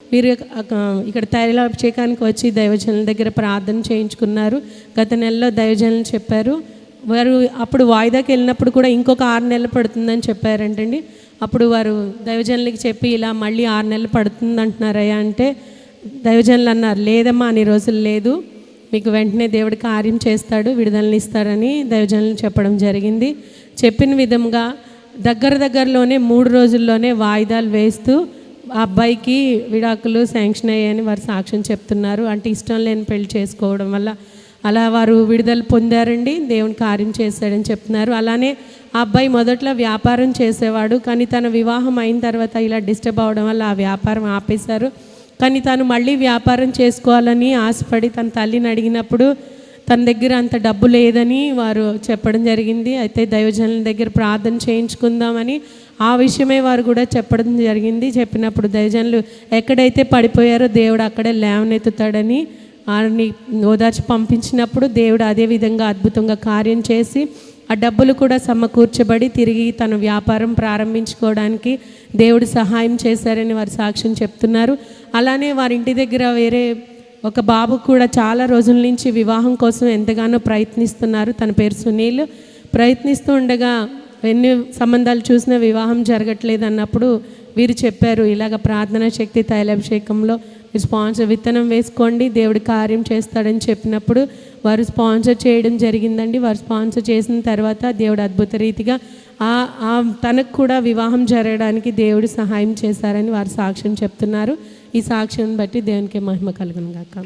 వీరు ఇక్కడ తైలాభిషేకానికి వచ్చి దైవజనుల దగ్గర ప్రార్థన చేయించుకున్నారు. గత నెలలో దైవజనులు చెప్పారు, వారు అప్పుడు వాయిదాకి వెళ్ళినప్పుడు కూడా ఇంకొక 6 నెలలు పడుతుందని చెప్పారంటండి. అప్పుడు వారు దైవజనులకి చెప్పి ఇలా మళ్ళీ 6 నెలలు పడుతుంది అంటున్నారయ్యా అంటే, దైవజనులు అన్నారు, లేదమ్మా అన్ని రోజులు లేదు, మీకు వెంటనే దేవుడు కార్యం చేస్తాడు, విడుదలని ఇస్తాడని దైవజనులు చెప్పడం జరిగింది. చెప్పిన విధంగా దగ్గరలోనే 3 రోజుల్లోనే వాయిదాలు వేస్తూ ఆ అబ్బాయికి విడాకులు శాంక్షన్ అయ్యాయని వారు సాక్ష్యం చెప్తున్నారు. అంటే ఇష్టం లేని పెళ్లి చేసుకోవడం వల్ల అలా వారు విడుదల పొందారండి, దేవుని కార్యం చేశాడని చెప్తున్నారు. అలానే ఆ అబ్బాయి మొదట్లో వ్యాపారం చేసేవాడు, కానీ తన వివాహం అయిన తర్వాత ఇలా డిస్టర్బ్ అవడం వల్ల ఆ వ్యాపారం ఆపేశారు. కానీ తను మళ్ళీ వ్యాపారం చేసుకోవాలని ఆశపడి తన తల్లిని అడిగినప్పుడు తన దగ్గర అంత డబ్బు లేదని వారు చెప్పడం జరిగింది. అయితే దైవజనుల దగ్గర ప్రార్థన చేయించుకుందామని ఆ విషయమే వారు కూడా చెప్పడం జరిగింది. చెప్పినప్పుడు దైవజనులు ఎక్కడైతే పడిపోయారో దేవుడు అక్కడే లేవనెత్తుతాడని వారిని ఓదార్చి పంపించినప్పుడు దేవుడు అదే విధంగా అద్భుతంగా కార్యం చేసి ఆ డబ్బులు కూడా సమకూర్చబడి తిరిగి తన వ్యాపారం ప్రారంభించుకోవడానికి దేవుడు సహాయం చేశారని వారు సాక్ష్యం చెప్తున్నారు. అలానే వారి ఇంటి దగ్గర వేరే ఒక బాబు కూడా చాలా రోజుల నుంచి వివాహం కోసం ఎంతగానో ప్రయత్నిస్తున్నారు. తన పేరు సునీల్. ప్రయత్నిస్తూ ఉండగా ఎన్ని సంబంధాలు చూసినా వివాహం జరగట్లేదు అన్నప్పుడు వీరు చెప్పారు, ఇలాగ ప్రార్థనా శక్తి తైలాభిషేకంలో మీరు స్పాన్సర్ విత్తనం వేసుకోండి, దేవుడి కార్యం చేస్తాడని చెప్పినప్పుడు వారు స్పాన్సర్ చేయడం జరిగిందండి. వారు స్పాన్సర్ చేసిన తర్వాత దేవుడు అద్భుత రీతిగా తనకు కూడా వివాహం జరగడానికి దేవుడు సహాయం చేశారని వారు సాక్ష్యం చెప్తున్నారు. ఈ సాక్ష్యం బట్టి దేవునికి మహిమ కలుగును గాక.